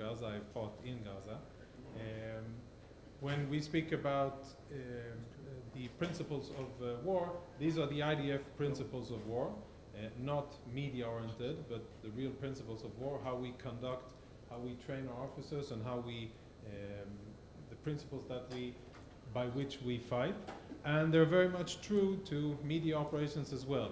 Gaza. I fought in Gaza. When we speak about the principles of war, these are the IDF principles of war, not media-oriented, but the real principles of war, how we conduct, how we train our officers, and how we, the principles by which we fight. And they're very much true to media operations as well.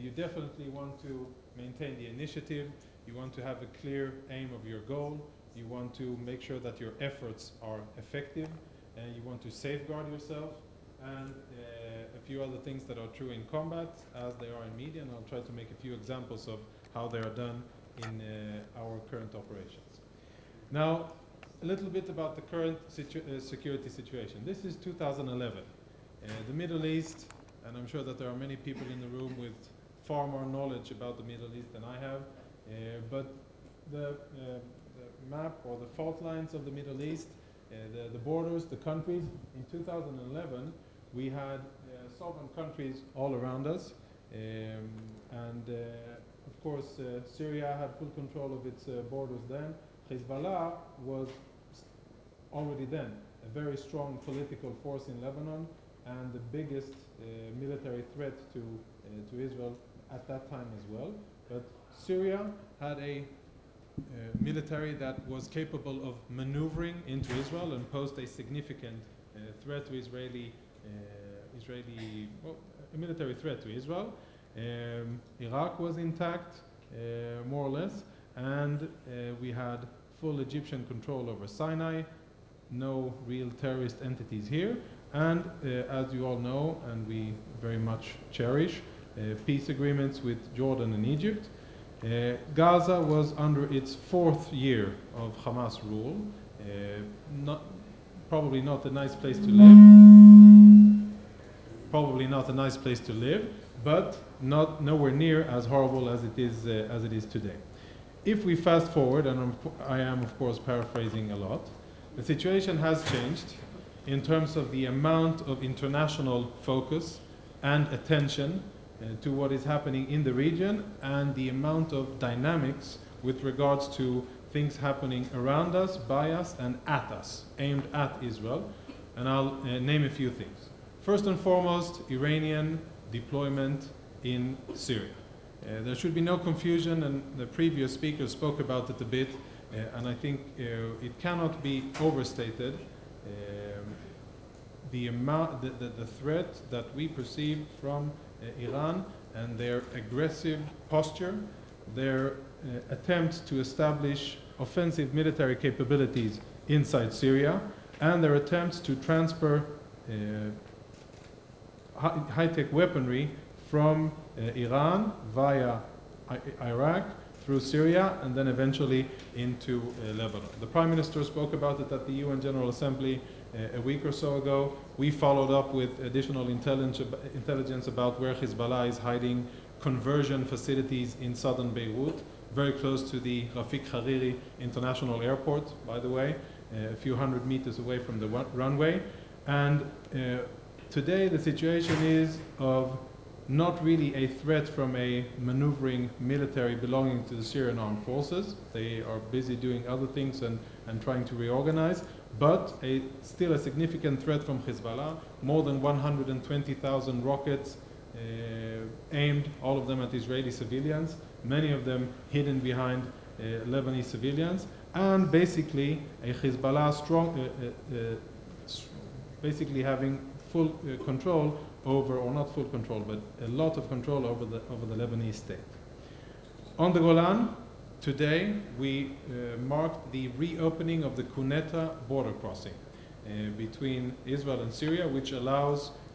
You definitely want to maintain the initiative. You want to have a clear aim of your goal. You want to make sure that your efforts are effective. And you want to safeguard yourself. And a few other things that are true in combat as they are in media. And I'll try to make a few examples of how they are done in our current operations. Now, a little bit about the current security situation. This is 2011. The Middle East, and I'm sure that there are many people in the room with far more knowledge about the Middle East than I have, but the map or the fault lines of the Middle East, the borders, the countries, in 2011 we had sovereign countries all around us, and of course Syria had full control of its borders then. Hezbollah was already then a very strong political force in Lebanon and the biggest military threat to Israel at that time as well. But Syria had a military that was capable of maneuvering into Israel and posed a significant threat to a military threat to Israel. Iraq was intact, more or less, and we had full Egyptian control over Sinai, no real terrorist entities here, and as you all know, and we very much cherish, peace agreements with Jordan and Egypt. Gaza was under its 4th year of Hamas rule, probably not a nice place to live, but nowhere near as horrible as it is today. If we fast forward, and I am of course paraphrasing a lot, the situation has changed in terms of the amount of international focus and attention to what is happening in the region and the amount of dynamics with regards to things happening around us, by us, and at us, aimed at Israel. And I'll name a few things. First and foremost, Iranian deployment in Syria. There should be no confusion, and the previous speaker spoke about it a bit, and I think it cannot be overstated. The threat that we perceive from Iran and their aggressive posture, their attempts to establish offensive military capabilities inside Syria, and their attempts to transfer high-tech weaponry from Iran via Iraq through Syria and then eventually into Lebanon. The Prime Minister spoke about it at the UN General Assembly a week or so ago. We followed up with additional intelligence about where Hezbollah is hiding conversion facilities in southern Beirut, very close to the Rafik Hariri International Airport, by the way, a few hundred meters away from the runway. And today the situation is of not really a threat from a maneuvering military belonging to the Syrian armed forces. They are busy doing other things and trying to reorganize, but still a significant threat from Hezbollah, more than 120,000 rockets aimed, all of them at Israeli civilians, many of them hidden behind Lebanese civilians, and basically a Hezbollah basically having full control over, or not full control, but a lot of control over the Lebanese state. On the Golan, today we marked the reopening of the Kuneta border crossing between Israel and Syria, which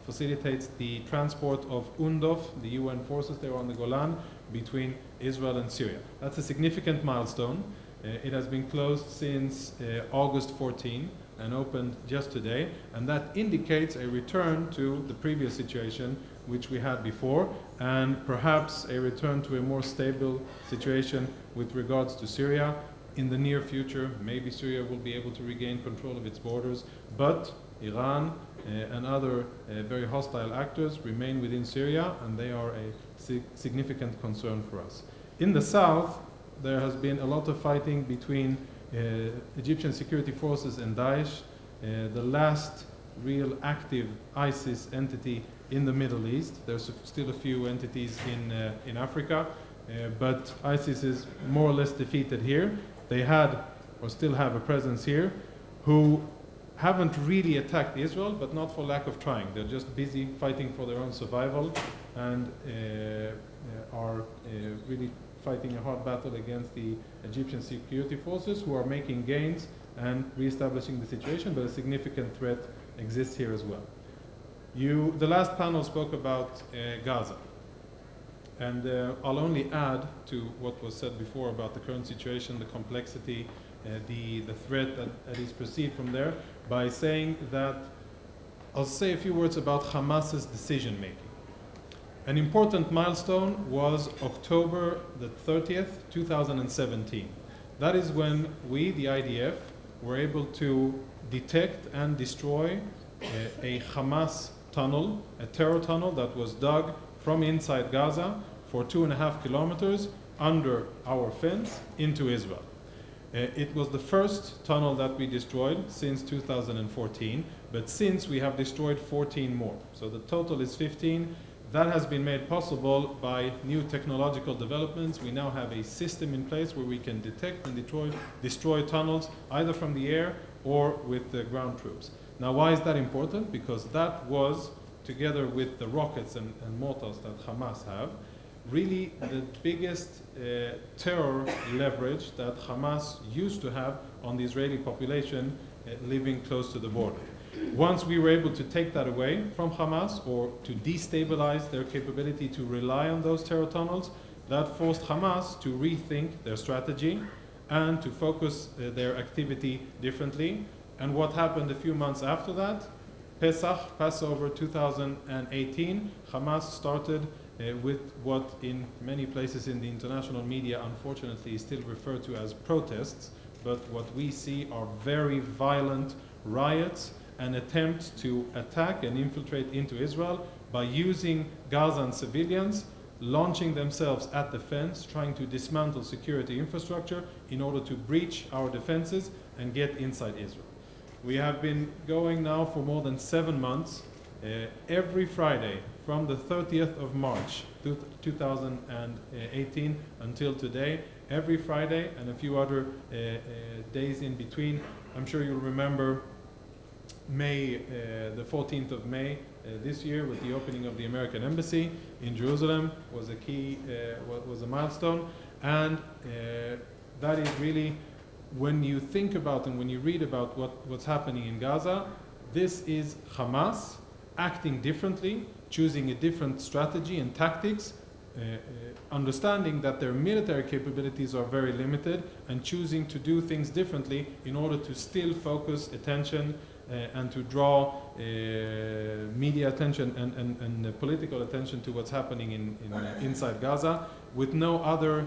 facilitates the transport of UNDOF, the UN forces there on the Golan, between Israel and Syria. That's a significant milestone. It has been closed since August 14 and opened just today, and that indicates a return to the previous situation which we had before, and perhaps a return to a more stable situation with regards to Syria. In the near future, maybe Syria will be able to regain control of its borders, but Iran and other very hostile actors remain within Syria, and they are a significant concern for us. In the south, there has been a lot of fighting between Egyptian security forces and Daesh, the last real active ISIS entity in the Middle East. There's still a few entities in Africa, but ISIS is more or less defeated here. They had or still have a presence here who haven't really attacked Israel, but not for lack of trying. They're just busy fighting for their own survival and are really fighting a hard battle against the Egyptian security forces, who are making gains and reestablishing the situation, but a significant threat exists here as well. The last panel spoke about Gaza. And I'll only add to what was said before about the current situation, the complexity, the threat that is perceived from there, by saying that I'll say a few words about Hamas's decision making. An important milestone was October the 30th, 2017. That is when we, the IDF, were able to detect and destroy a Hamas tunnel, a terror tunnel that was dug from inside Gaza for 2.5 kilometers under our fence into Israel. It was the first tunnel that we destroyed since 2014, but since we have destroyed 14 more. So the total is 15. That has been made possible by new technological developments. We now have a system in place where we can detect and destroy tunnels either from the air or with the ground troops. Now, why is that important? Because that was, together with the rockets and mortars that Hamas have, really the biggest terror leverage that Hamas used to have on the Israeli population living close to the border. Once we were able to take that away from Hamas, or to destabilize their capability to rely on those terror tunnels, that forced Hamas to rethink their strategy and to focus their activity differently. And what happened a few months after that? Pesach, Passover 2018, Hamas started with what in many places in the international media unfortunately is still referred to as protests, but what we see are very violent riots and attempts to attack and infiltrate into Israel by using Gazan civilians, launching themselves at the fence, trying to dismantle security infrastructure in order to breach our defenses and get inside Israel. We have been going now for more than 7 months, every Friday from the 30th of March 2018 until today, every Friday and a few other days in between. I'm sure you'll remember May, the 14th of May this year, with the opening of the American Embassy in Jerusalem, was a key, was a milestone. And that is really, when you think about and when you read about what's happening in Gaza, this is Hamas acting differently, choosing a different strategy and tactics, understanding that their military capabilities are very limited, and choosing to do things differently in order to still focus attention and to draw media attention and political attention to what's happening inside Gaza, with no other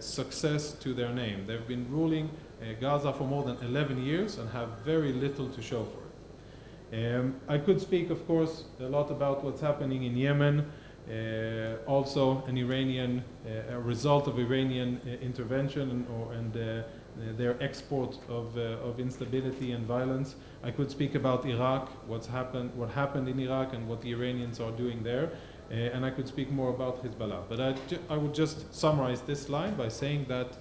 success to their name. They've been ruling Gaza for more than 11 years and have very little to show for it. I could speak, of course, a lot about what's happening in Yemen, also an Iranian, a result of Iranian intervention and their export of instability and violence. I could speak about Iraq, what happened in Iraq and what the Iranians are doing there, and I could speak more about Hezbollah. But I would just summarize this slide by saying that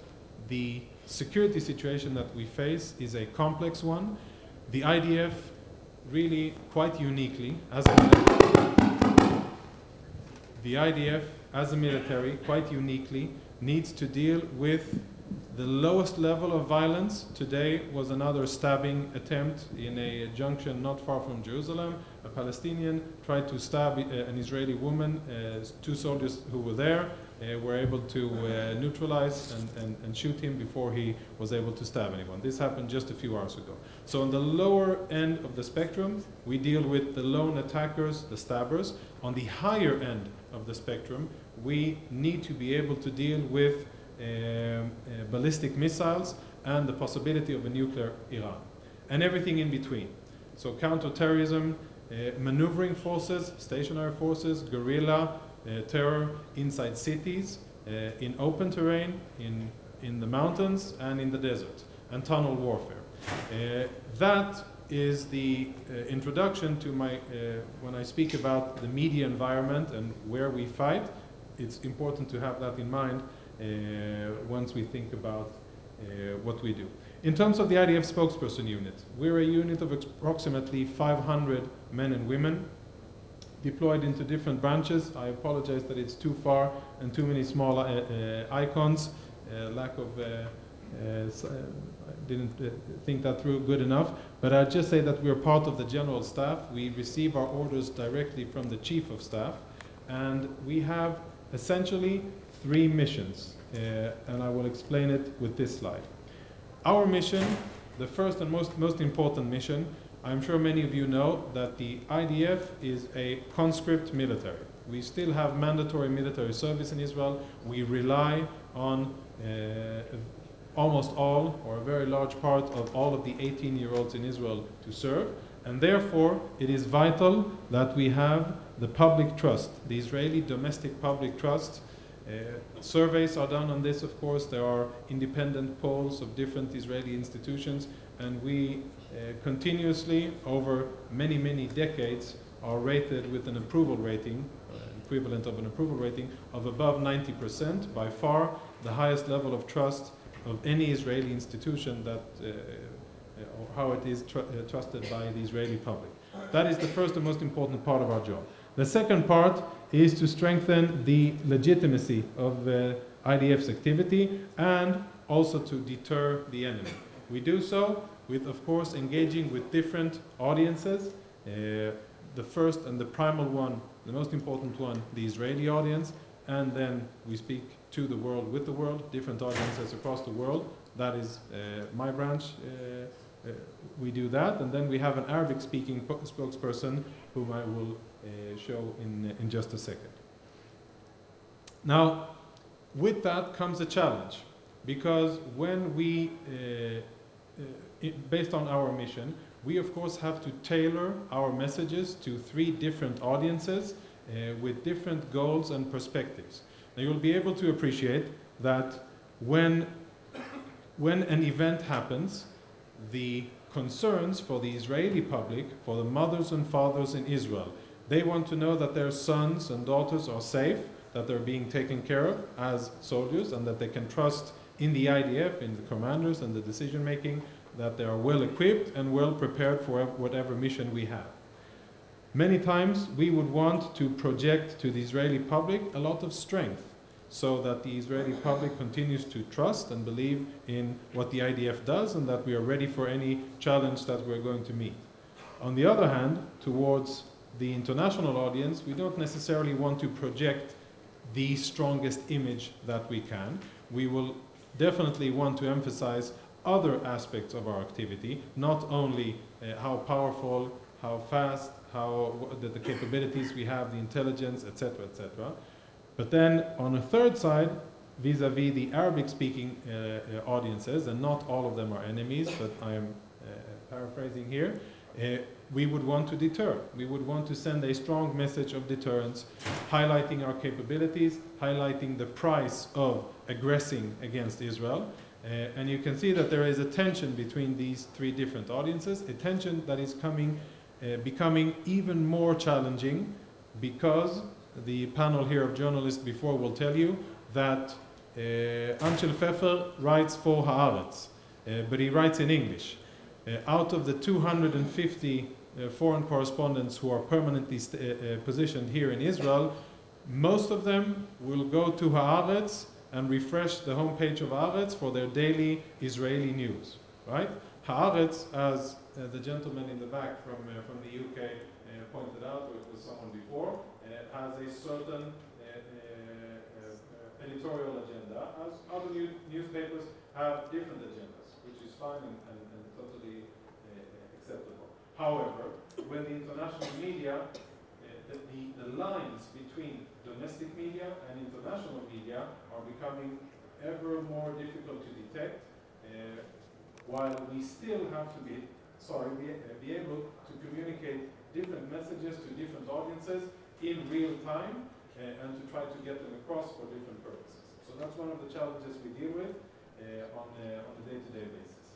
the security situation that we face is a complex one. The IDF really quite uniquely, as a military, quite uniquely needs to deal with the lowest level of violence. Today was another stabbing attempt in a junction not far from Jerusalem. A Palestinian tried to stab an Israeli woman. 2 soldiers who were there were able to neutralize and shoot him before he was able to stab anyone. This happened just a few hours ago. So on the lower end of the spectrum, we deal with the lone attackers, the stabbers. On the higher end of the spectrum, we need to be able to deal with ballistic missiles and the possibility of a nuclear Iran, and everything in between. So counterterrorism, maneuvering forces, stationary forces, guerrilla, terror inside cities, in open terrain, in the mountains and in the desert. and tunnel warfare. That is the introduction to my, when I speak about the media environment and where we fight. It's important to have that in mind once we think about what we do. In terms of the IDF spokesperson unit, we're a unit of approximately 500 men and women deployed into different branches. I apologize that it's too far and too many small icons, lack of, I didn't think that through good enough, but I'd just say that we're part of the general staff. We receive our orders directly from the chief of staff, and we have essentially 3 missions, and I will explain it with this slide. Our mission, the first and most important mission, I'm sure many of you know that the IDF is a conscript military. We still have mandatory military service in Israel. We rely on almost all, or a very large part of all of the 18-year-olds in Israel to serve, and therefore it is vital that we have the public trust, the Israeli domestic public trust. Surveys are done on this, of course. There are independent polls of different Israeli institutions, and we continuously, over many, many decades, are rated with an approval rating, equivalent of an approval rating, of above 90%, by far the highest level of trust of any Israeli institution that, or how it is trusted by the Israeli public. That is the first and most important part of our job. The second part is to strengthen the legitimacy of IDF's activity and also to deter the enemy. We do so with, of course, engaging with different audiences. The first and the primal one, the most important one, the Israeli audience, and then we speak to the world, with the world, different audiences across the world. That is my branch. We do that, and then we have an Arabic-speaking spokesperson whom I will show in just a second. Now, with that comes a challenge, because when we, based on our mission, we of course have to tailor our messages to 3 different audiences with different goals and perspectives. Now you'll be able to appreciate that when an event happens, the concerns for the Israeli public, for the mothers and fathers in Israel, they want to know that their sons and daughters are safe, that they're being taken care of as soldiers, and that they can trust in the IDF, in the commanders and the decision making, that they are well equipped and well prepared for whatever mission we have. Many times we would want to project to the Israeli public a lot of strength, so that the Israeli public continues to trust and believe in what the IDF does, and that we are ready for any challenge that we're going to meet. On the other hand, towards the international audience, we don't necessarily want to project the strongest image that we can. We will definitely want to emphasize other aspects of our activity, not only how powerful, how fast, the capabilities we have, the intelligence, etc., etc. But then on a third side, vis-a-vis the Arabic-speaking audiences, and not all of them are enemies, but I am paraphrasing here, we would want to deter. We would want to send a strong message of deterrence, highlighting our capabilities, highlighting the price of aggressing against Israel. And you can see that there is a tension between these 3 different audiences, a tension that is becoming even more challenging, because the panel here of journalists before will tell you that Anshel Pfeffer writes for Haaretz, but he writes in English. Out of the 250 foreign correspondents who are permanently positioned here in Israel, most of them will go to Haaretz and refresh the homepage of Haaretz for their daily Israeli news, right? Haaretz, as the gentleman in the back from the UK pointed out, or it was someone before, has a certain editorial agenda, as other newspapers have different agendas, which is fine and totally acceptable. However, when the international media, the lines between domestic media and international media are becoming ever more difficult to detect, while we still have to be able to communicate different messages to different audiences in real time, and to try to get them across for different purposes. So that's one of the challenges we deal with on a day-to-day basis.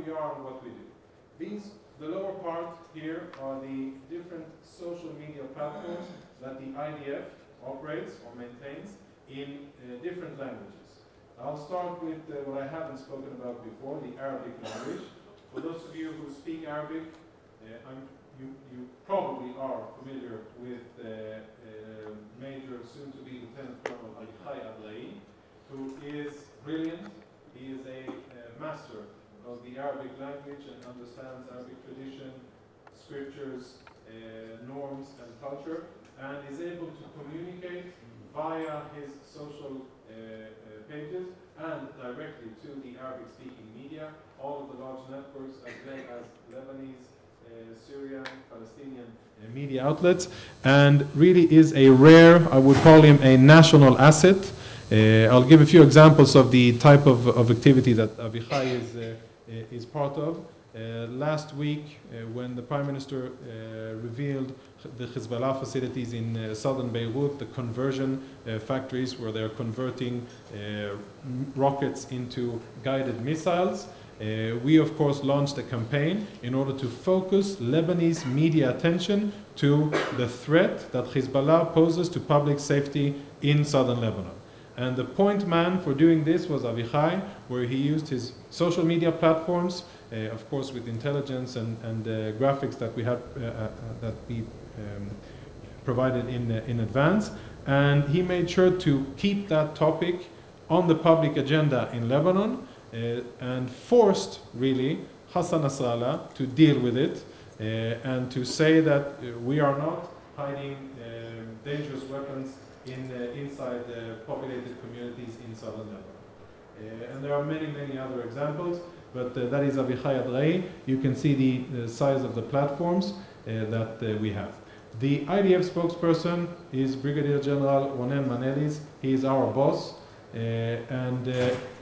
we are and what we do. The lower part here are the different social media platforms that the IDF operates or maintains in different languages. I'll start with what I haven't spoken about before, the Arabic language. For those of you who speak Arabic, you probably are familiar with Major, soon-to-be Lieutenant Colonel I.D.F, who is brilliant. He is a master of the Arabic language and understands Arabic tradition, scriptures, norms and culture, and is able to communicate via his social pages and directly to the Arabic-speaking media, all of the large networks, as well as Lebanese, Syrian, Palestinian media outlets, and really is a rare, I would call him a national asset. I'll give a few examples of the type of activity that Avichai is part of. Last week, when the Prime Minister revealed the Hezbollah facilities in southern Beirut, the conversion factories where they're converting rockets into guided missiles, we of course launched a campaign in order to focus Lebanese media attention to the threat that Hezbollah poses to public safety in southern Lebanon. And the point man for doing this was Avichai, where he used his social media platforms, of course with intelligence and graphics that we had provided in advance, and he made sure to keep that topic on the public agenda in Lebanon, and forced really Hassan Nasrallah to deal with it and to say that we are not hiding dangerous weapons inside populated communities in southern Lebanon. And there are many, many other examples, but that is Avichai Adraei. You can see the size of the platforms that we have. The IDF spokesperson is Brigadier General Ronen Manelis. He is our boss and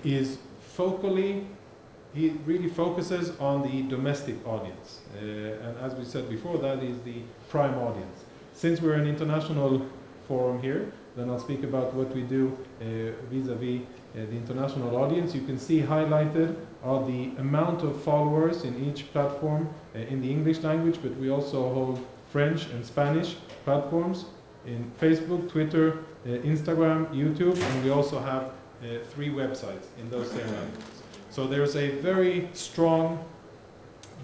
is he really focuses on the domestic audience. And as we said before, that is the prime audience. Since we're an international forum here, then I'll speak about what we do vis-a-vis the international audience. You can see highlighted are the amount of followers in each platform in the English language, but we also hold French and Spanish platforms in Facebook, Twitter, Instagram, YouTube, and we also have 3 websites in those same languages. So there's a very strong,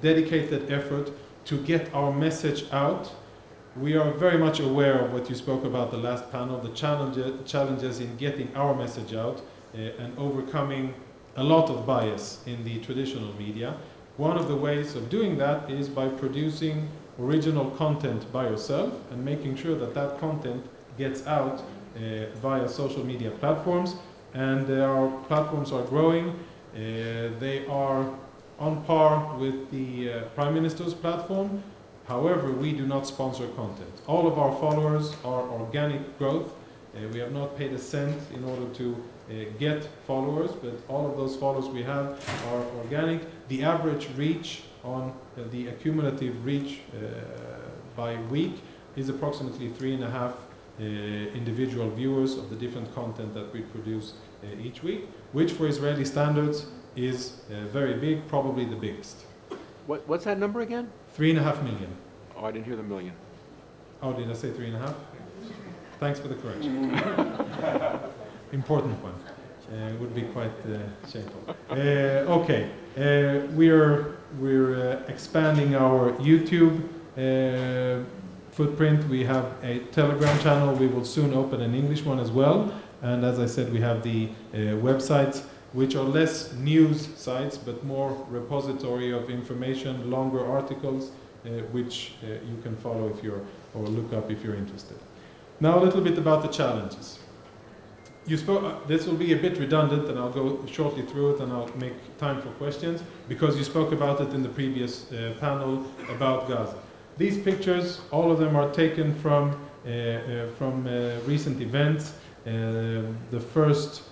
dedicated effort to get our message out. We are very much aware of what you spoke about the last panel, the challenges in getting our message out and overcoming a lot of bias in the traditional media. One of the ways of doing that is by producing original content by yourself and making sure that that content gets out via social media platforms. And our platforms are growing. They are on par with the Prime Minister's platform. However, we do not sponsor content. All of our followers are organic growth. We have not paid a cent in order to get followers, but all of those followers we have are organic. The average reach on the accumulative reach by week is approximately 3.5 individual viewers of the different content that we produce each week, which for Israeli standards is very big, probably the biggest. What's that number again? 3.5 million. Oh, I didn't hear the million. Oh, did I say 3.5? Thanks for the correction. Important one. Would be quite shameful. Okay, we're expanding our YouTube footprint. We have a Telegram channel. We will soon open an English one as well. And as I said, we have the websites, which are less news sites, but more repository of information, longer articles, which you can follow if you're, or look up if you're interested. Now a little bit about the challenges. You spoke, this will be a bit redundant, and I'll go shortly through it and I'll make time for questions, because you spoke about it in the previous panel about Gaza. These pictures, all of them are taken from recent events. The first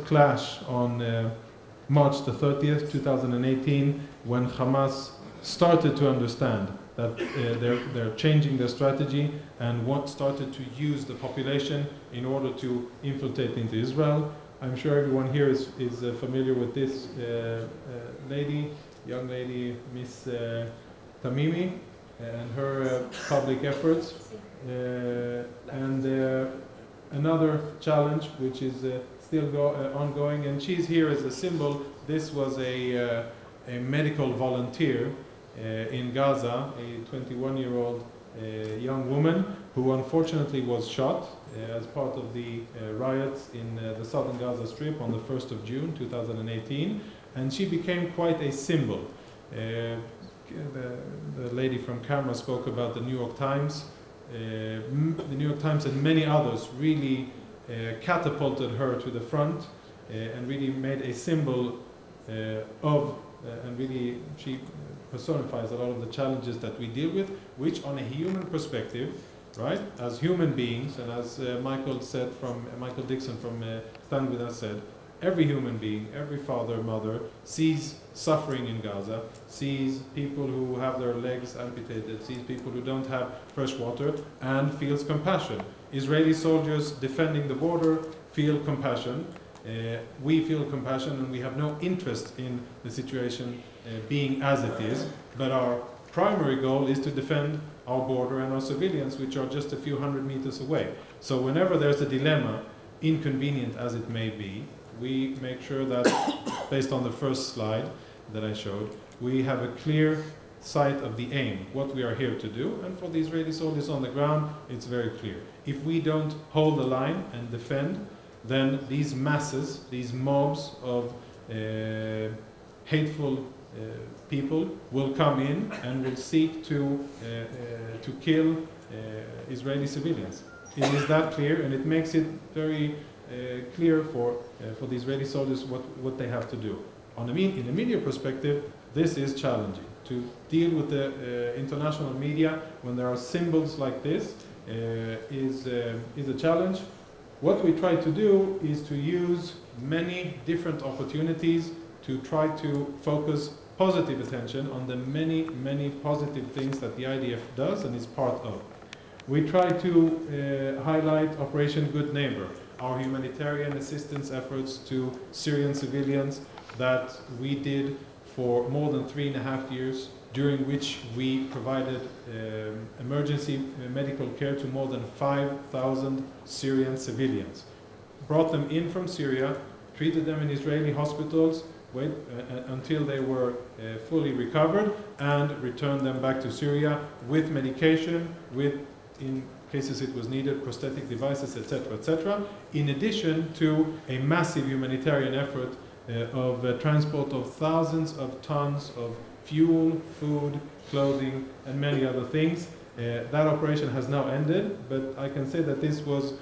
clash on March the 30th, 2018, when Hamas started to understand that they're changing their strategy and started to use the population in order to infiltrate into Israel. I'm sure everyone here is familiar with this young lady, Miss Tamimi, and her public efforts. And another challenge, which is still ongoing, and she's here as a symbol. This was a medical volunteer in Gaza, a 21-year-old young woman who unfortunately was shot as part of the riots in the southern Gaza Strip on the 1st of June 2018, and she became quite a symbol. The lady from camera spoke about the New York Times. The New York Times and many others really catapulted her to the front and really made a symbol of, and really she personifies a lot of the challenges that we deal with, which on a human perspective, right, as human beings, and as Michael Dixon from Stand With Us said, every human being, every father, mother, sees suffering in Gaza, sees people who have their legs amputated, sees people who don't have fresh water, and feels compassion. Israeli soldiers defending the border feel compassion. We feel compassion, and we have no interest in the situation being as it is, but our primary goal is to defend our border and our civilians, which are just a few hundred meters away. So whenever there's a dilemma, inconvenient as it may be, we make sure that, based on the first slide that I showed, we have a clear sight of the aim, what we are here to do, and for the Israeli soldiers on the ground, it's very clear. If we don't hold the line and defend, then these masses, these mobs of hateful people will come in and will seek to kill Israeli civilians. It is that clear, and it makes it very clear for the Israeli soldiers what they have to do. In a media perspective, this is challenging. To deal with the international media when there are symbols like this is a challenge. What we try to do is to use many different opportunities to try to focus positive attention on the many, many positive things that the IDF does and is part of. We try to highlight Operation Good Neighbor, our humanitarian assistance efforts to Syrian civilians that we did for more than 3.5 years, during which we provided emergency medical care to more than 5,000 Syrian civilians. Brought them in from Syria, treated them in Israeli hospitals until they were fully recovered, and returned them back to Syria with medication, with, in cases it was needed, prosthetic devices, etc., etc., in addition to a massive humanitarian effort of transport of thousands of tons of fuel, food, clothing, and many other things. That operation has now ended, but I can say that this was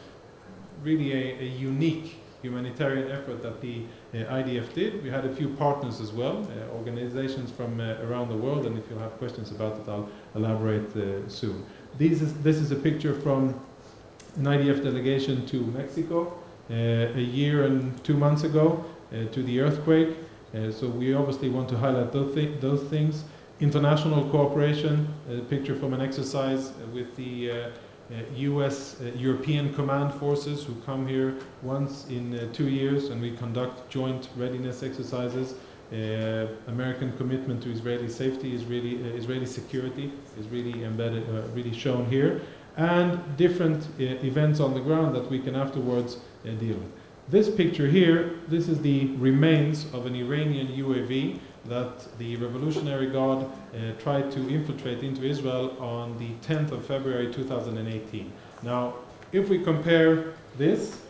really a unique humanitarian effort that the IDF did. We had a few partners as well, organizations from around the world, and if you have questions about it, I'll elaborate soon. This is a picture from an IDF delegation to Mexico a year and 2 months ago to the earthquake. So we obviously want to highlight those things. International cooperation, a picture from an exercise with the European command forces who come here once in 2 years, and we conduct joint readiness exercises. American commitment to Israeli safety is really, Israeli security is really embedded, really shown here, and different events on the ground that we can afterwards deal with. This picture here, this is the remains of an Iranian UAV that the Revolutionary Guard tried to infiltrate into Israel on the 10th of February 2018. Now, if we compare this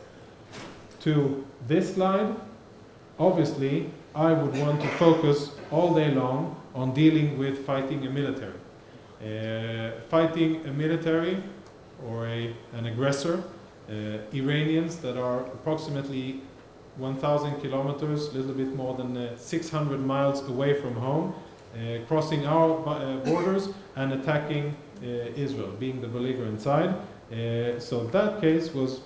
to this slide, obviously I would want to focus all day long on dealing with fighting a military. Fighting a military or an aggressor, Iranians that are approximately 1,000 kilometers, a little bit more than 600 miles away from home, crossing our borders and attacking Israel, being the belligerent side. So that case was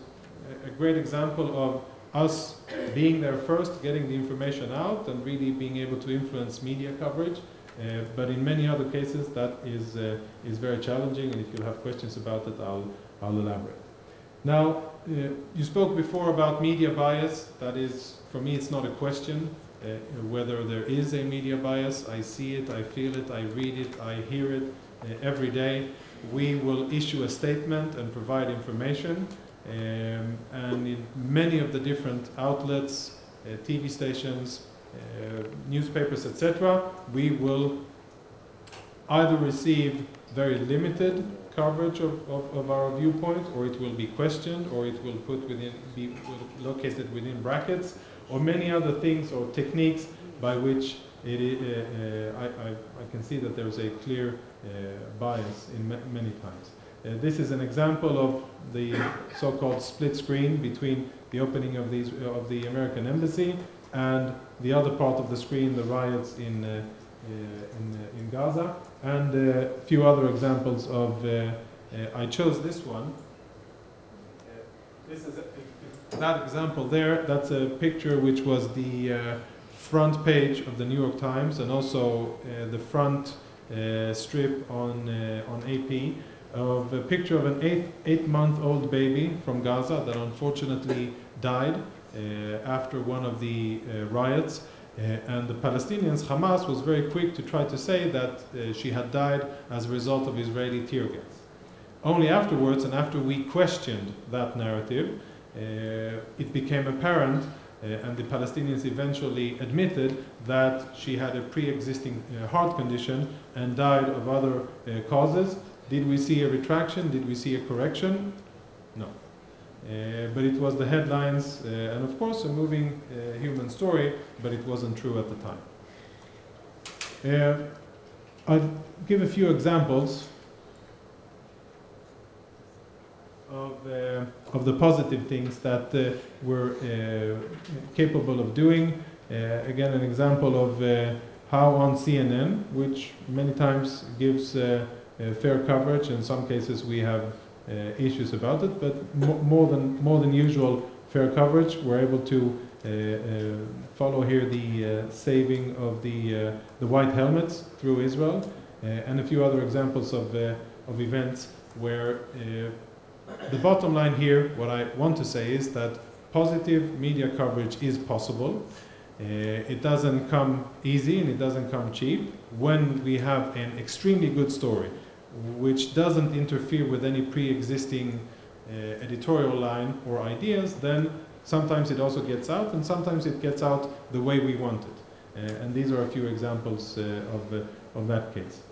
a great example of us being there first, getting the information out, and really being able to influence media coverage. But in many other cases, that is very challenging, and if you have questions about it, I'll elaborate. Now, You spoke before about media bias. That is, for me, it's not a question whether there is a media bias. I see it, I feel it, I read it, I hear it every day. We will issue a statement and provide information. And in many of the different outlets, TV stations, newspapers, etc., we will either receive very limited coverage of our viewpoint, or it will be questioned, or it will be located within brackets, or many other things or techniques by which I can see that there is a clear bias in many times. This is an example of the so-called split screen between the opening of the American embassy and the other part of the screen, the riots in Gaza, and a few other examples of. I chose this one. This is that example there. That's a picture which was the front page of the New York Times, and also the front strip on AP, of a picture of an eight-month-old baby from Gaza that unfortunately died after one of the riots. And the Palestinians, Hamas, was very quick to try to say that she had died as a result of Israeli tear gas. Only afterwards, and after we questioned that narrative, it became apparent, and the Palestinians eventually admitted that she had a pre-existing heart condition and died of other causes. Did we see a retraction? Did we see a correction? No. But it was the headlines, and of course a moving human story, but it wasn't true at the time. I'll give a few examples of the positive things that we're capable of doing. Again, an example of how on CNN, which many times gives fair coverage, in some cases we have issues about it, but more than usual fair coverage. We're able to follow here the saving of the white helmets through Israel, and a few other examples of events where the bottom line here, what I want to say is that positive media coverage is possible. It doesn't come easy and it doesn't come cheap. When we have an extremely good story which doesn't interfere with any pre-existing editorial line or ideas, then sometimes it also gets out, and sometimes it gets out the way we want it. And these are a few examples of that case.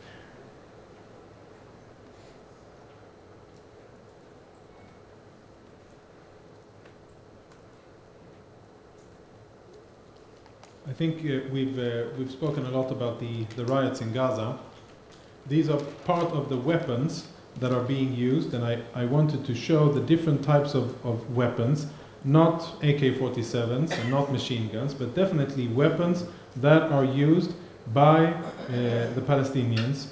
I think we've spoken a lot about the riots in Gaza. These are part of the weapons that are being used, and I wanted to show the different types of weapons, not AK-47s and not machine guns, but definitely weapons that are used by the Palestinians,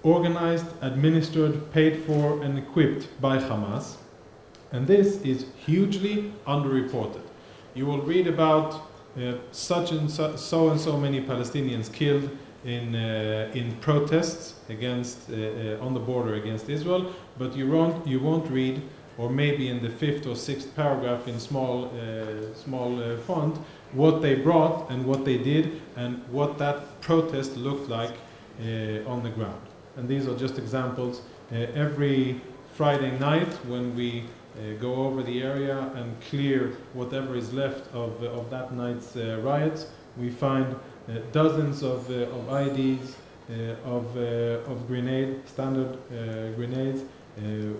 organized, administered, paid for, and equipped by Hamas. And this is hugely underreported. You will read about such and so many Palestinians killed in protests against on the border against Israel, but you won't read, or maybe in the 5th or 6th paragraph in small font, what they brought and what they did and what that protest looked like on the ground. And these are just examples. Every Friday night when we go over the area and clear whatever is left of that night's riots, we find dozens of IDs, of standard grenades,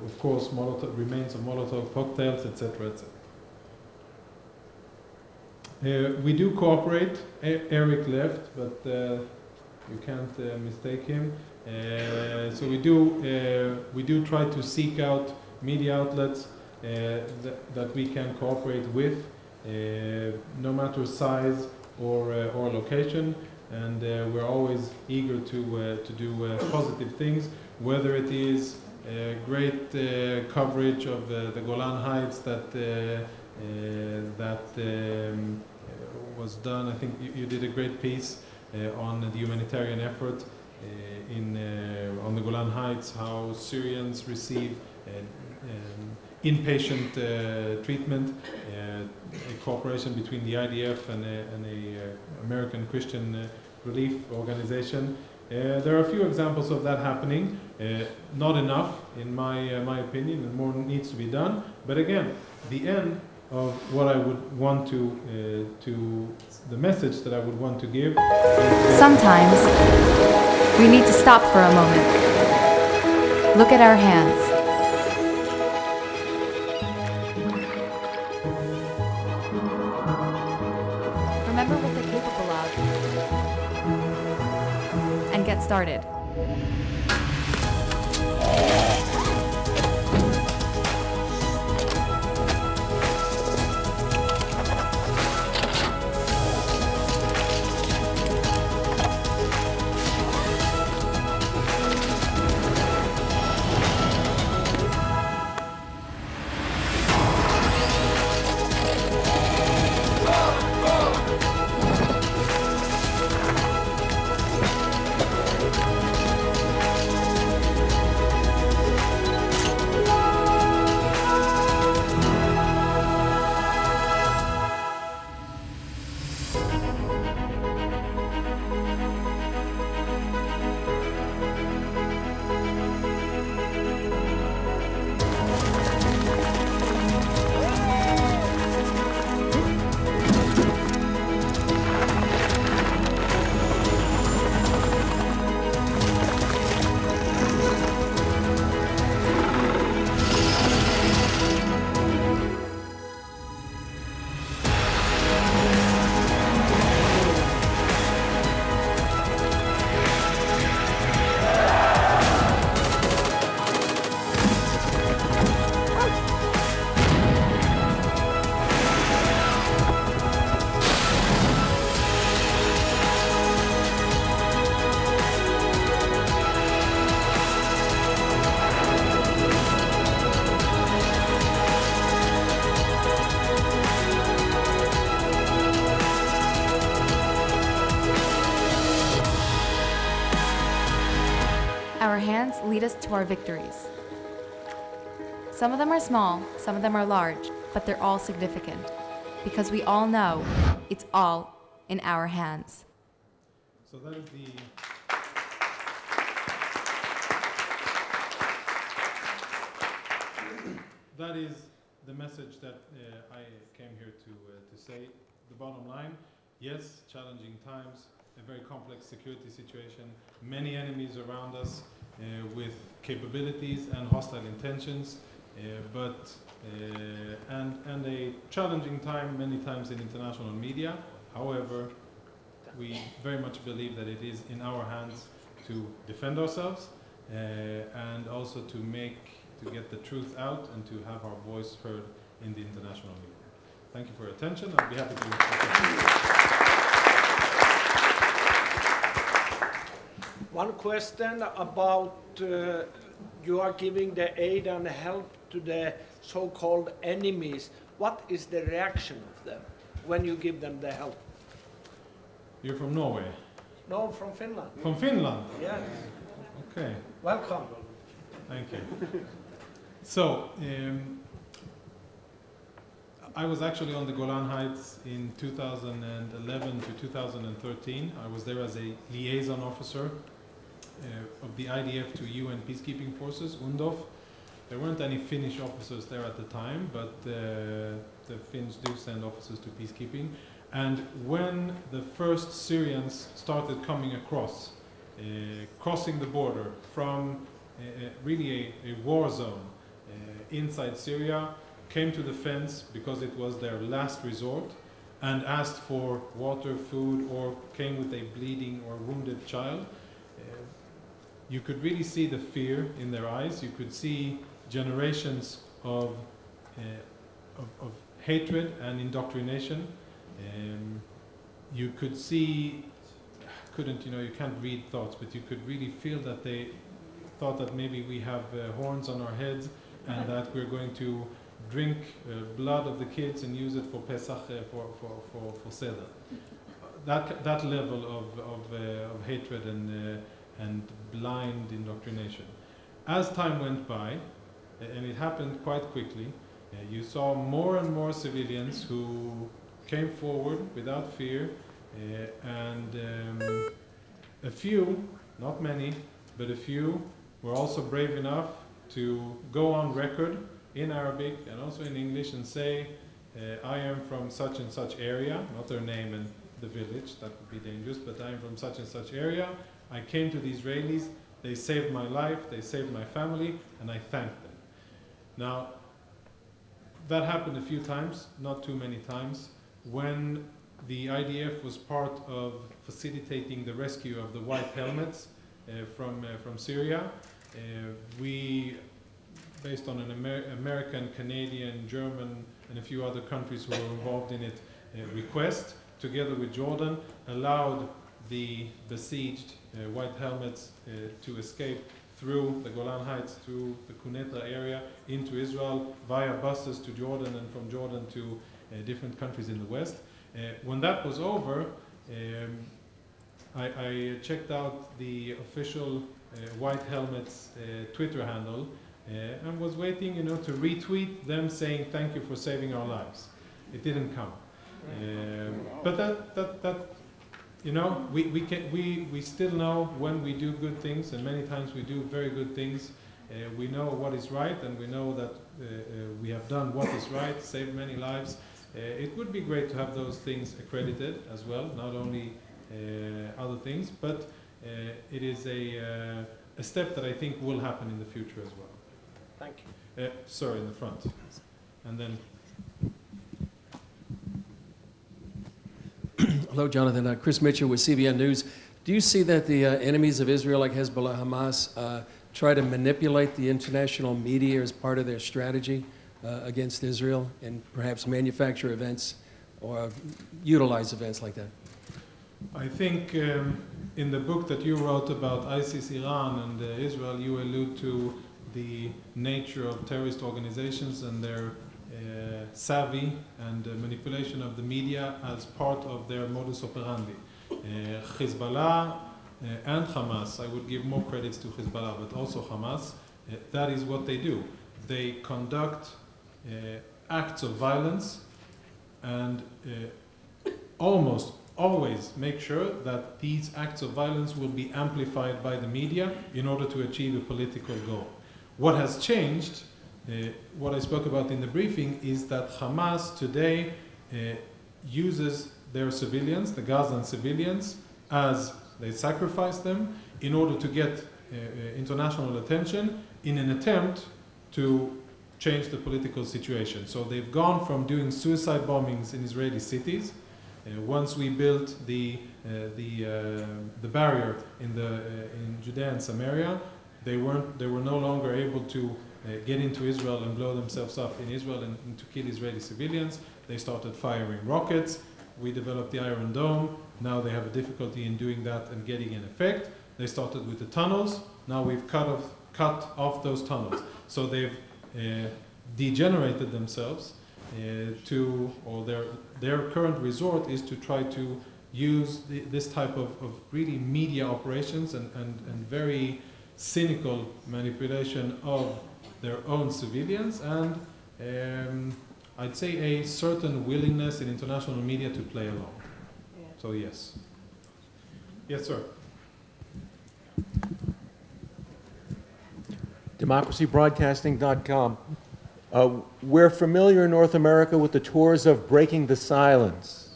of course remains of Molotov cocktails, etc., etc. We do cooperate. Eric left, but you can't mistake him. So we do try to seek out media outlets that we can cooperate with, no matter size or location, and we're always eager to do positive things, whether it is great coverage of the Golan Heights that was done. I think you did a great piece on the humanitarian effort on the Golan Heights, how Syrians receive inpatient treatment, a cooperation between the IDF and a American Christian relief organization. There are a few examples of that happening. Not enough, in my opinion, and more needs to be done. But again, the end of what I would want to the message that I would want to give. Sometimes we need to stop for a moment. Look at our hands. Remember what they're capable of. And get started. Our hands lead us to our victories. Some of them are small, some of them are large, but they're all significant because we all know it's all in our hands. So that is the message that I came here to say. The bottom line, yes, challenging times, a very complex security situation, many enemies around us with capabilities and hostile intentions, and a challenging time many times in international media. However, we very much believe that it is in our hands to defend ourselves and also to get the truth out and to have our voice heard in the international media. Thank you for your attention. I'll be happy to. One question about you are giving the aid and help to the so-called enemies. What is the reaction of them when you give them the help? You're from Norway? No, from Finland. From Finland? Yes. Okay. Welcome. Thank you. So, I was actually on the Golan Heights in 2011 to 2013. I was there as a liaison officer of the IDF to UN peacekeeping forces, UNDOF. There weren't any Finnish officers there at the time, but the Finns do send officers to peacekeeping. And when the first Syrians started coming across, crossing the border from really a war zone inside Syria, came to the fence because it was their last resort, and asked for water, food, or came with a bleeding or wounded child, you could really see the fear in their eyes. You could see generations of hatred and indoctrination. You could see, you can't read thoughts, but you could really feel that they thought that maybe we have horns on our heads and that we're going to drink blood of the kids and use it for Pesach, for Seder. That level of hatred and blind indoctrination. As time went by, and it happened quite quickly. You saw more and more civilians who came forward without fear, and a few, not many, but a few were also brave enough to go on record in Arabic and also in English and say, I am from such and such area, not their name and the village, that would be dangerous, but I am from such and such area. I came to the Israelis, they saved my life, they saved my family, and I thank them. Now, that happened a few times, not too many times, when the IDF was part of facilitating the rescue of the white helmets from Syria. We, based on an American, Canadian, German, and a few other countries who were involved in it, request, together with Jordan, allowed the besieged white helmets to escape through the Golan Heights, through the Kuneta area, into Israel, via buses to Jordan, and from Jordan to different countries in the West. When that was over, I checked out the official White Helmets Twitter handle and was waiting, to retweet them saying thank you for saving our lives. It didn't come, but that we still know when we do good things, and many times we do very good things. We know what is right, and we know that we have done what is right, saved many lives. It would be great to have those things accredited as well, not only other things, but it is a step that I think will happen in the future as well. Thank you. Sir, in the front. And then... Hello, Jonathan. Chris Mitchell with CBN News. Do you see that the enemies of Israel, like Hezbollah, Hamas, try to manipulate the international media as part of their strategy against Israel, and perhaps manufacture events or utilize events like that? I think in the book that you wrote about ISIS, Iran, and Israel, you allude to the nature of terrorist organizations and their savvy and manipulation of the media as part of their modus operandi. Hezbollah and Hamas, I would give more credits to Hezbollah, but also Hamas, that is what they do. They conduct acts of violence and almost always make sure that these acts of violence will be amplified by the media in order to achieve a political goal. What has changed, what I spoke about in the briefing, is that Hamas today uses their civilians, the Gazan civilians, as they sacrifice them in order to get international attention in an attempt to change the political situation. So they've gone from doing suicide bombings in Israeli cities. Once we built the barrier in Judea and Samaria, they were no longer able to get into Israel and blow themselves up in Israel and to kill Israeli civilians. They started firing rockets. We developed the Iron Dome. Now they have a difficulty in doing that and getting an effect. They started with the tunnels. Now we've cut off those tunnels. So they've degenerated themselves or their current resort is to try to use this type of really media operations and very cynical manipulation of their own civilians, and I'd say a certain willingness in international media to play along. Yeah. So yes. Yes, sir. DemocracyBroadcasting.com. We're familiar in North America with the tours of Breaking the Silence.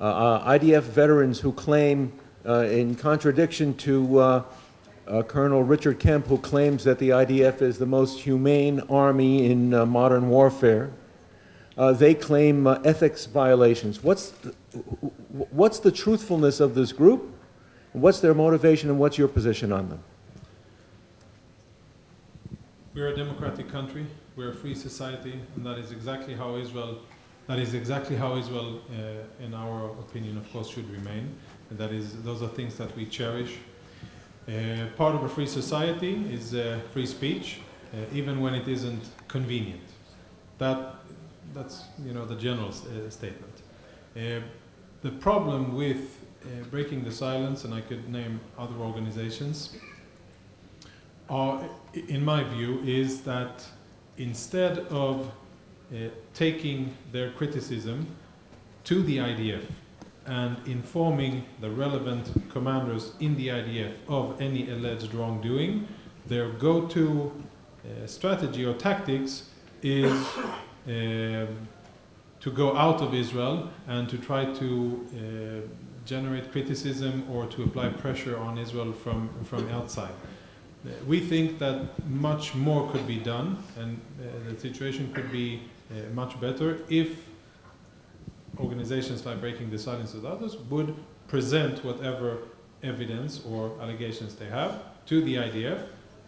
IDF veterans who claim, in contradiction to Colonel Richard Kemp, who claims that the IDF is the most humane army in modern warfare, they claim ethics violations. What's the truthfulness of this group? What's their motivation, and what's your position on them? We're a democratic country. We're a free society, and that is exactly how Israel, in our opinion, of course, should remain. And those are things that we cherish. Part of a free society is free speech, even when it isn't convenient. That's the general statement. The problem with Breaking the Silence, and I could name other organizations, in my view, is that instead of taking their criticism to the IDF and informing the relevant commanders in the IDF of any alleged wrongdoing, their go-to strategy or tactics is to go out of Israel and to try to generate criticism or to apply pressure on Israel from outside. We think that much more could be done, and the situation could be much better if organizations like Breaking the Silence with Others would present whatever evidence or allegations they have to the IDF,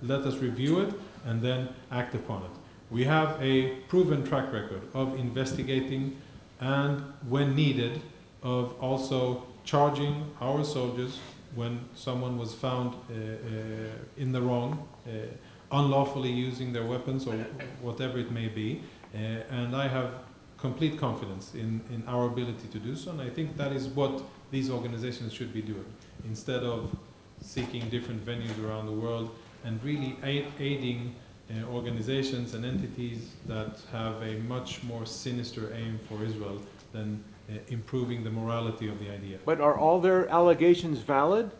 let us review it, and then act upon it. We have a proven track record of investigating and, when needed, of also charging our soldiers when someone was found in the wrong, unlawfully using their weapons or whatever it may be. And I have complete confidence in our ability to do so, and I think that is what these organizations should be doing, instead of seeking different venues around the world and really aiding organizations and entities that have a much more sinister aim for Israel than improving the morality of the IDF. But are all their allegations valid?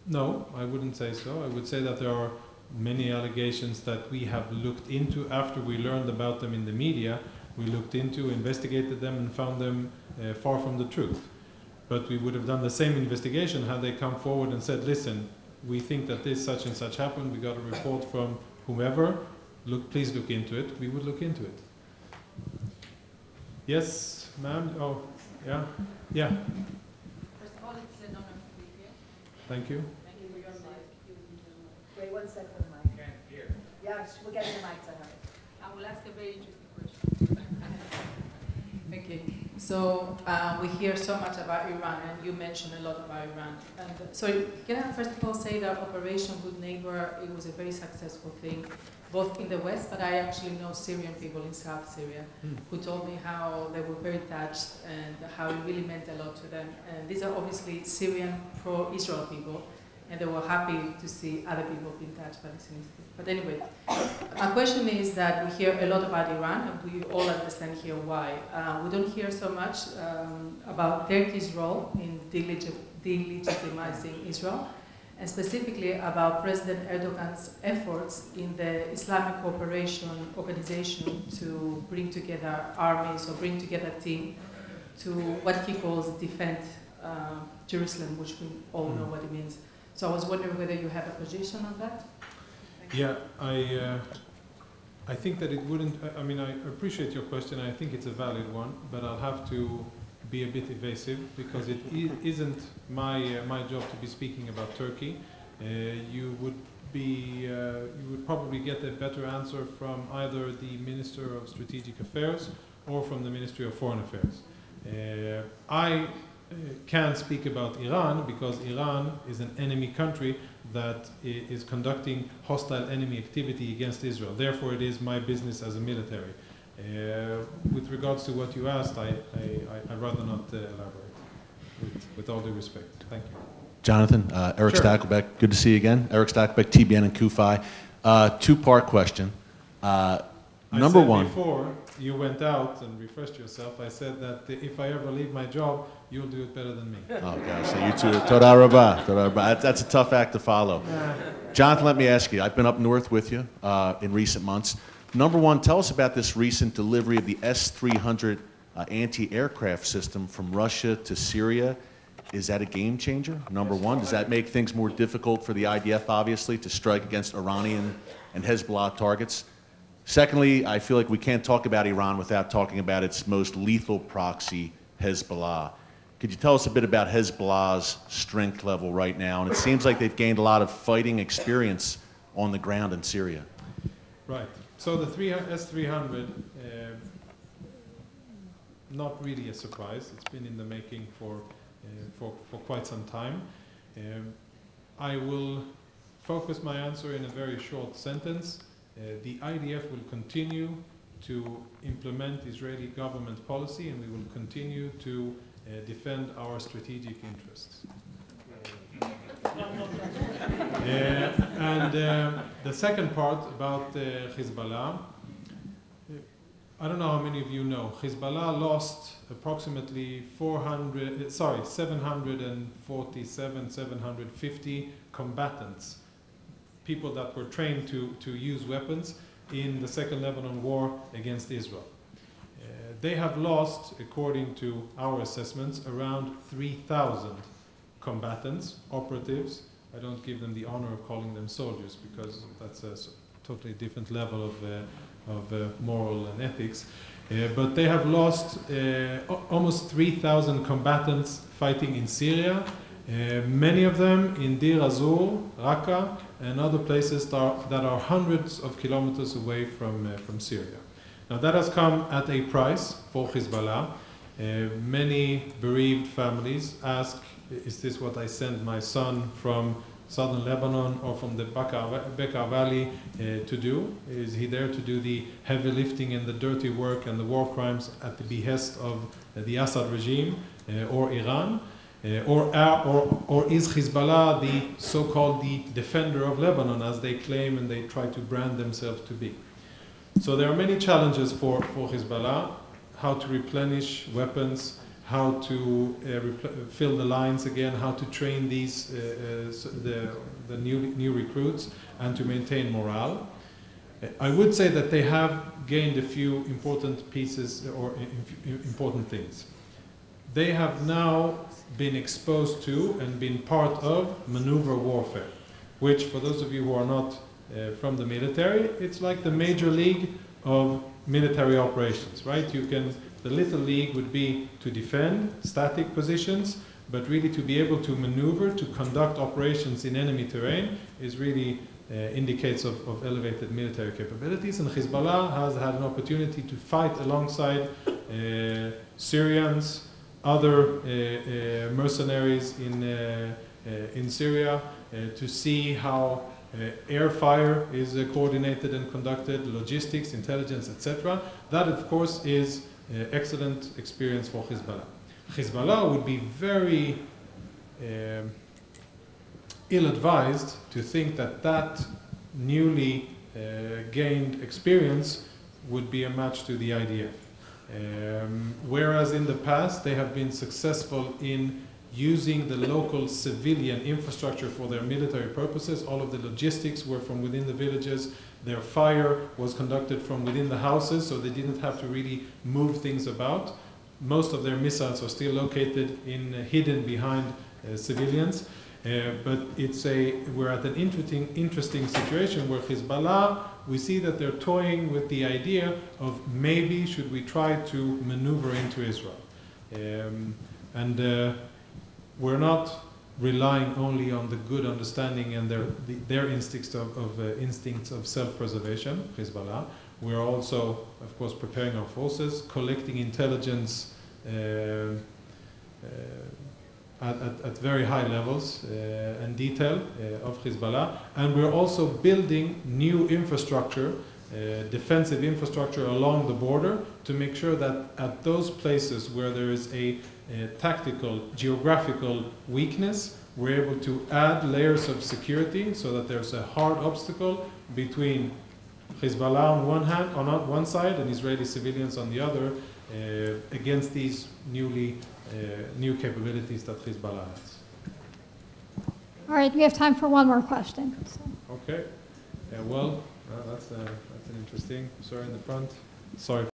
No, I wouldn't say so. I would say that there are many allegations that we have looked into after we learned about them in the media. We looked into, investigated them, and found them far from the truth. But we would have done the same investigation had they come forward and said, listen, we think that this such and such happened, we got a report from whomever, please look into it. We would look into it. Yes, ma'am? Oh, yeah? Yeah. First of all, it's an honor to be here. Thank you. Thank you for your mic. Wait 1 second for the mic. Can't hear. Yeah, we'll get the mic to her. I will ask a very interesting question. Okay, so we hear so much about Iran, and you mentioned a lot about Iran. And so can I first of all say that Operation Good Neighbor, it was a very successful thing, both in the West, but I actually know Syrian people in South Syria who told me how they were very touched and how it really meant a lot to them. And these are obviously Syrian pro-Israel people, and they were happy to see other people being touched by this initiative. But anyway, my question is that we hear a lot about Iran, and we all understand here why. We don't hear so much about Turkey's role in delegitimizing Israel, and specifically about President Erdogan's efforts in the Islamic Cooperation Organization to bring together armies or bring together a team to what he calls defend Jerusalem, which we all know what it means. So I was wondering whether you have a position on that? Yeah, I think that it wouldn't, I mean, I appreciate your question. I think it's a valid one, but I'll have to be a bit evasive because it isn't my job to be speaking about Turkey. You would probably get a better answer from either the Minister of Strategic Affairs or from the Ministry of Foreign Affairs. I can speak about Iran because Iran is an enemy country that is conducting hostile enemy activity against Israel. Therefore, it is my business as a military. With regards to what you asked, I'd rather not elaborate, with all due respect. Thank you. Jonathan, Eric Sure. Stackelbeck, good to see you again. Eric Stackelbeck, TBN and Kufi. Two-part question. Number one. Before you went out and refreshed yourself, I said that if I ever leave my job, you'll do it better than me. Oh, gosh, so you two, Toda Rabah, Toda Rabah. That's a tough act to follow. Jonathan, let me ask you, I've been up north with you in recent months. Number one, tell us about this recent delivery of the S-300 anti-aircraft system from Russia to Syria. Is that a game changer? Number one, does that make things more difficult for the IDF, obviously, to strike against Iranian and Hezbollah targets? Secondly, I feel like we can't talk about Iran without talking about its most lethal proxy, Hezbollah. Could you tell us a bit about Hezbollah's strength level right now? And it seems like they've gained a lot of fighting experience on the ground in Syria. Right. So the S-300, not really a surprise. It's been in the making for quite some time. I will focus my answer in a very short sentence. The IDF will continue to implement Israeli government policy, and we will continue to defend our strategic interests. The second part about Hezbollah, I don't know how many of you know, Hezbollah lost approximately 750 combatants, people that were trained to use weapons in the Second Lebanon War against Israel. They have lost, according to our assessments, around 3,000 combatants, operatives. I don't give them the honor of calling them soldiers because that's a totally different level of moral and ethics. But they have lost almost 3,000 combatants fighting in Syria, many of them in Deir Azur, Raqqa, and other places that are hundreds of kilometers away from Syria. Now that has come at a price for Hezbollah. Many bereaved families ask, is this what I send my son from southern Lebanon or from the Bekaa Valley to do? Is he there to do the heavy lifting and the dirty work and the war crimes at the behest of the Assad regime or Iran? Or is Hezbollah the so-called the defender of Lebanon, as they claim and they try to brand themselves to be? So there are many challenges for Hezbollah: how to replenish weapons, how to fill the lines again, how to train these the new recruits, and to maintain morale. I would say that they have gained a few important pieces or important things. They have now been exposed to and been part of maneuver warfare, which, for those of you who are not from the military, it's like the major league of military operations, right? The little league would be to defend static positions, but really to be able to maneuver, to conduct operations in enemy terrain is really indicates of elevated military capabilities. And Hezbollah has had an opportunity to fight alongside Syrians, other mercenaries in Syria, to see how air fire is coordinated and conducted, logistics, intelligence, etc. That, of course, is excellent experience for Hezbollah. Hezbollah would be very ill-advised to think that newly gained experience would be a match to the IDF. Whereas in the past they have been successful in using the local civilian infrastructure for their military purposes. All of the logistics were from within the villages. Their fire was conducted from within the houses, so they didn't have to really move things about. Most of their missiles are still located hidden behind civilians. But we're at an interesting situation where Hezbollah, we see that they're toying with the idea of maybe should we try to maneuver into Israel. We're not relying only on the good understanding and their instincts of self-preservation, Hezbollah. We're also, of course, preparing our forces, collecting intelligence at very high levels and detail of Hezbollah. And we're also building new infrastructure, defensive infrastructure along the border to make sure that at those places where there is a tactical, geographical weakness, we're able to add layers of security so that there's a hard obstacle between Hezbollah on one side and Israeli civilians on the other against these new capabilities that Hezbollah has. All right, we have time for one more question. So. Okay. That's an interesting. Sorry, in the front. Sorry.